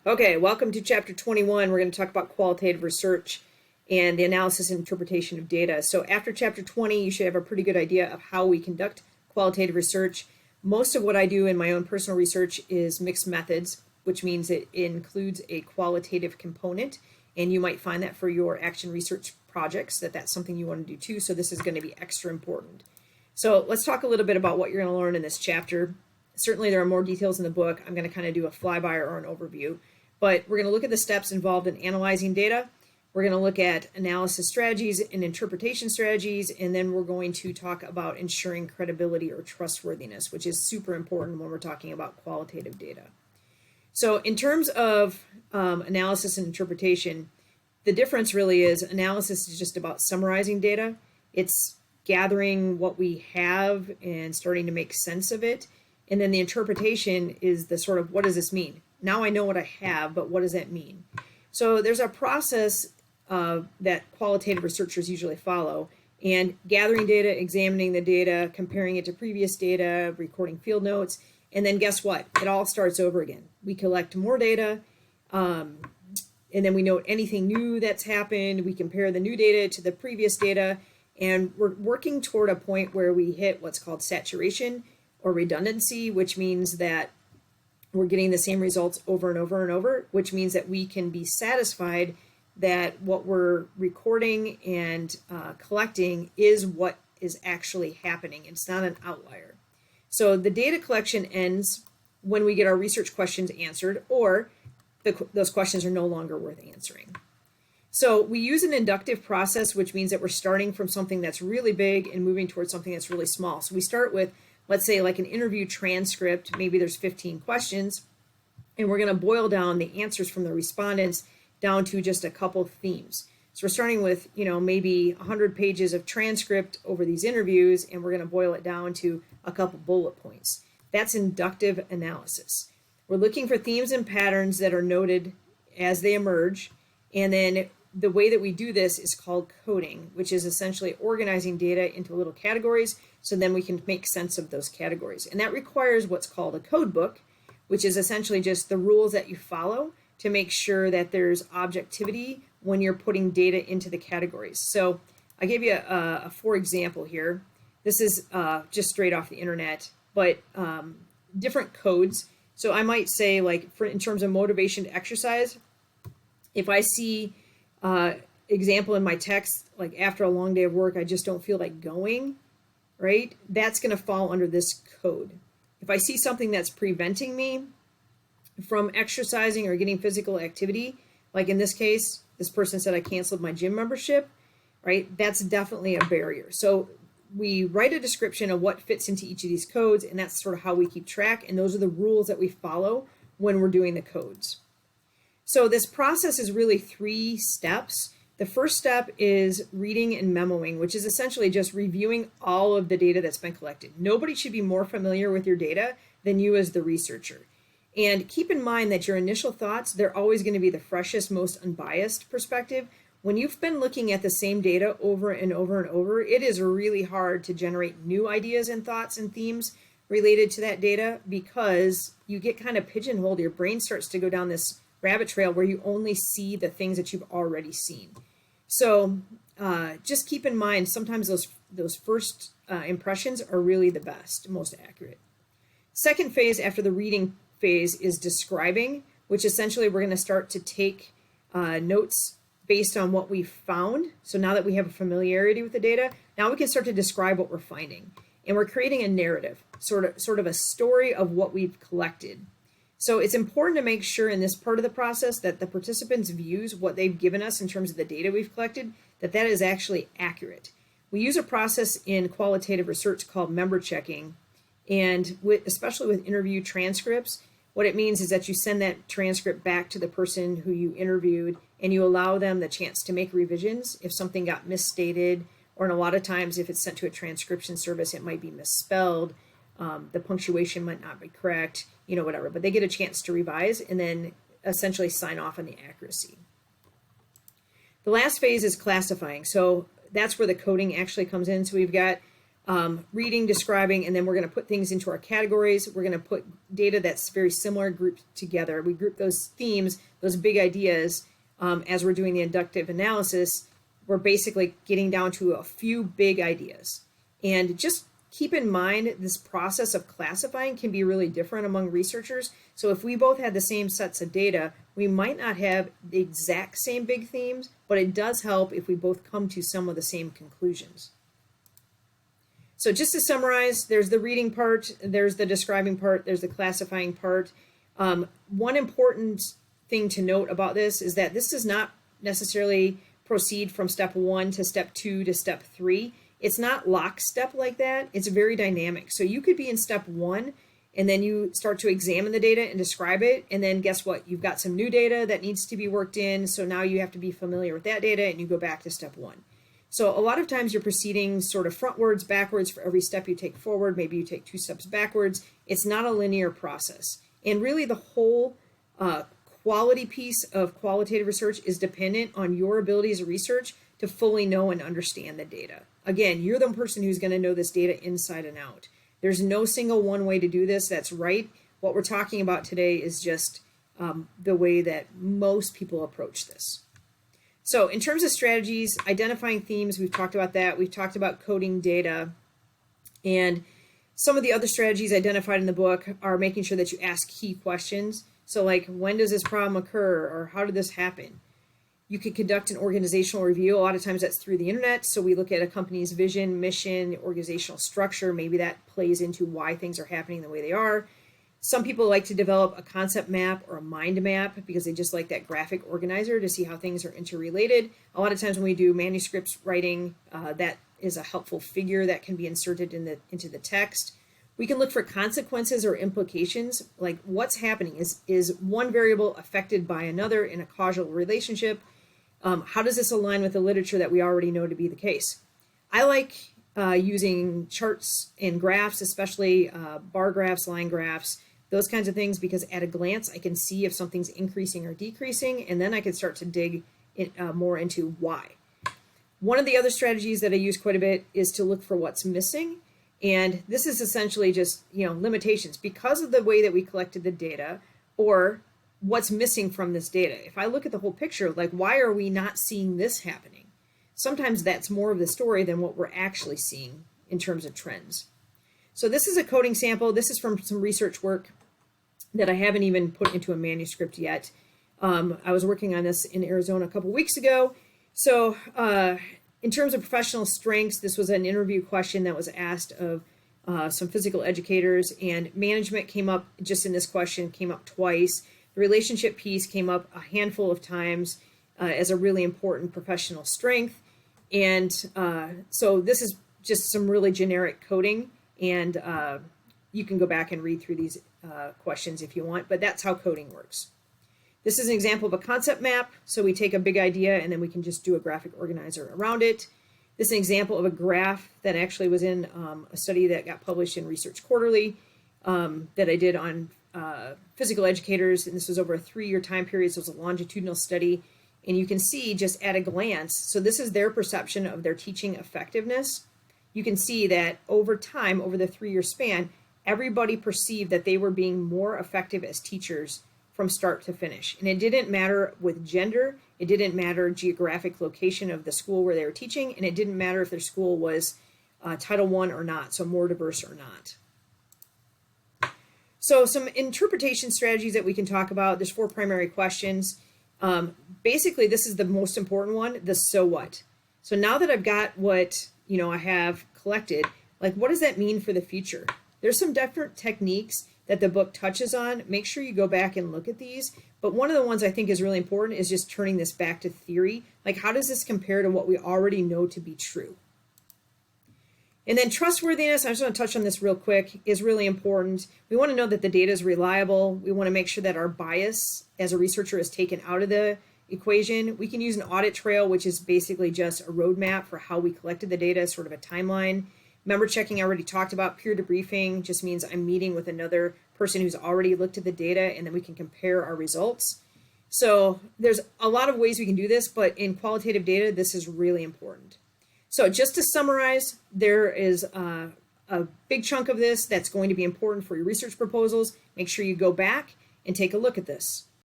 Okay, welcome to chapter 21. We're going to talk about qualitative research and the analysis and interpretation of data. So after chapter 20, you should have a pretty good idea of how we conduct qualitative research. Most of what I do in my own personal research is mixed methods, which means it includes a qualitative component, and you might find that for your action research projects that's something you want to do too. So this is going to be extra important. So let's talk a little bit about what you're going to learn in this chapter. Certainly there are more details in the book. I'm going to kind of do a flyby or an overview. But we're going to look at the steps involved in analyzing data. We're going to look at analysis strategies and interpretation strategies, and then we're going to talk about ensuring credibility or trustworthiness, which is super important when we're talking about qualitative data. So in terms of analysis and interpretation, the difference really is analysis is just about summarizing data. It's gathering what we have and starting to make sense of it. And then the interpretation is the sort of, what does this mean? Now I know what I have, but what does that mean? So there's a process that qualitative researchers usually follow, and gathering data, examining the data, comparing it to previous data, recording field notes, and then guess what? It all starts over again. We collect more data, and then we note anything new that's happened. We compare the new data to the previous data, and we're working toward a point where we hit what's called saturation or redundancy, which means that we're getting the same results over and over and over, which means that we can be satisfied that what we're recording and collecting is what is actually happening. It's not an outlier. So the data collection ends when we get our research questions answered, or those questions are no longer worth answering. So we use an inductive process, which means that we're starting from something that's really big and moving towards something that's really small. So we start with, let's say, like an interview transcript. Maybe there's 15 questions, and we're going to boil down the answers from the respondents down to just a couple themes. So we're starting with, maybe 100 pages of transcript over these interviews, and we're going to boil it down to a couple bullet points. That's inductive analysis. We're looking for themes and patterns that are noted as they emerge, and then the way that we do this is called coding, which is essentially organizing data into little categories so then we can make sense of those categories. And that requires what's called a code book, which is essentially just the rules that you follow to make sure that there's objectivity when you're putting data into the categories. So I gave you a for example here. This is just straight off the internet, but different codes. So I might say, like, in terms of motivation to exercise, if I see example in my text, like after a long day of work, I just don't feel like going, right? That's going to fall under this code. If I see something that's preventing me from exercising or getting physical activity, like in this case, this person said I canceled my gym membership, right? That's definitely a barrier. So we write a description of what fits into each of these codes, and that's sort of how we keep track. And those are the rules that we follow when we're doing the codes. So this process is really 3 steps. The first step is reading and memoing, which is essentially just reviewing all of the data that's been collected. Nobody should be more familiar with your data than you as the researcher. And keep in mind that your initial thoughts, they're always going to be the freshest, most unbiased perspective. When you've been looking at the same data over and over and over, it is really hard to generate new ideas and thoughts and themes related to that data, because you get kind of pigeonholed. Your brain starts to go down this rabbit trail where you only see the things that you've already seen. So just keep in mind, sometimes those first impressions are really the best, most accurate. Second phase after the reading phase is describing, which essentially we're going to start to take notes based on what we've found. So now that we have a familiarity with the data, now we can start to describe what we're finding. And we're creating a narrative, sort of a story of what we've collected. So it's important to make sure in this part of the process that the participants' views, what they've given us in terms of the data we've collected, that is actually accurate. We use a process in qualitative research called member checking, and especially with interview transcripts, what it means is that you send that transcript back to the person who you interviewed, and you allow them the chance to make revisions if something got misstated, or in a lot of times if it's sent to a transcription service, it might be misspelled. The punctuation might not be correct, whatever, but they get a chance to revise and then essentially sign off on the accuracy. The last phase is classifying. So that's where the coding actually comes in. So we've got reading, describing, and then we're going to put things into our categories. We're going to put data that's very similar grouped together. We group those themes, those big ideas, as we're doing the inductive analysis. We're basically getting down to a few big ideas. And just keep in mind, this process of classifying can be really different among researchers. So if we both had the same sets of data, we might not have the exact same big themes, but it does help if we both come to some of the same conclusions. So just to summarize, there's the reading part, there's the describing part, there's the classifying part. One important thing to note about this is that this does not necessarily proceed from step 1 to step 2 to step 3. It's not lockstep like that. It's very dynamic. So you could be in step 1 and then you start to examine the data and describe it. And then guess what? You've got some new data that needs to be worked in. So now you have to be familiar with that data and you go back to step 1. So a lot of times you're proceeding sort of frontwards, backwards for every step you take forward. Maybe you take 2 steps backwards. It's not a linear process. And really the whole quality piece of qualitative research is dependent on your ability as a researcher to fully know and understand the data. Again, you're the person who's going to know this data inside and out. There's no single one way to do this that's right. What we're talking about today is just the way that most people approach this. So in terms of strategies, identifying themes, we've talked about that. We've talked about coding data. And some of the other strategies identified in the book are making sure that you ask key questions. So like, when does this problem occur, or how did this happen? You could conduct an organizational review. A lot of times that's through the internet. So we look at a company's vision, mission, organizational structure. Maybe that plays into why things are happening the way they are. Some people like to develop a concept map or a mind map because they just like that graphic organizer to see how things are interrelated. A lot of times when we do manuscripts writing, that is a helpful figure that can be inserted into the text. We can look for consequences or implications, like what's happening. Is one variable affected by another in a causal relationship? How does this align with the literature that we already know to be the case? I like using charts and graphs, especially bar graphs, line graphs, those kinds of things, because at a glance I can see if something's increasing or decreasing, and then I can start to dig more into why. One of the other strategies that I use quite a bit is to look for what's missing. And this is essentially just, limitations because of the way that we collected the data, or what's missing from this data. If I look at the whole picture, like, why are we not seeing this happening? Sometimes that's more of the story than what we're actually seeing in terms of trends. So this is a coding sample. This is from some research work that I haven't even put into a manuscript yet. I was working on this in Arizona a couple weeks ago. So in terms of professional strengths, this was an interview question that was asked of some physical educators, and management came up just in this question, came up twice. The relationship piece came up a handful of times as a really important professional strength. And so this is just some really generic coding, and you can go back and read through these questions if you want, but that's how coding works. This is an example of a concept map. So we take a big idea and then we can just do a graphic organizer around it. This is an example of a graph that actually was in a study that got published in Research Quarterly that I did on physical educators. And this was over a 3-year time period. So it was a longitudinal study. And you can see just at a glance, so this is their perception of their teaching effectiveness. You can see that over time, over the 3-year span, everybody perceived that they were being more effective as teachers from start to finish. And it didn't matter with gender, it didn't matter geographic location of the school where they were teaching, and it didn't matter if their school was Title I or not, so more diverse or not. So some interpretation strategies that we can talk about. There's 4 primary questions. Basically, this is the most important one, the so what. So now that I've got what I have collected, like, what does that mean for the future? There's some different techniques that the book touches on. Make sure you go back and look at these. But one of the ones I think is really important is just turning this back to theory. Like, how does this compare to what we already know to be true? And then trustworthiness, I just want to touch on this real quick, is really important. We want to know that the data is reliable. We want to make sure that our bias as a researcher is taken out of the equation. We can use an audit trail, which is basically just a roadmap for how we collected the data, sort of a timeline. Member checking, I already talked about. Peer debriefing just means I'm meeting with another person who's already looked at the data, and then we can compare our results. So there's a lot of ways we can do this, but in qualitative data, this is really important. So just to summarize, there is a big chunk of this that's going to be important for your research proposals. Make sure you go back and take a look at this.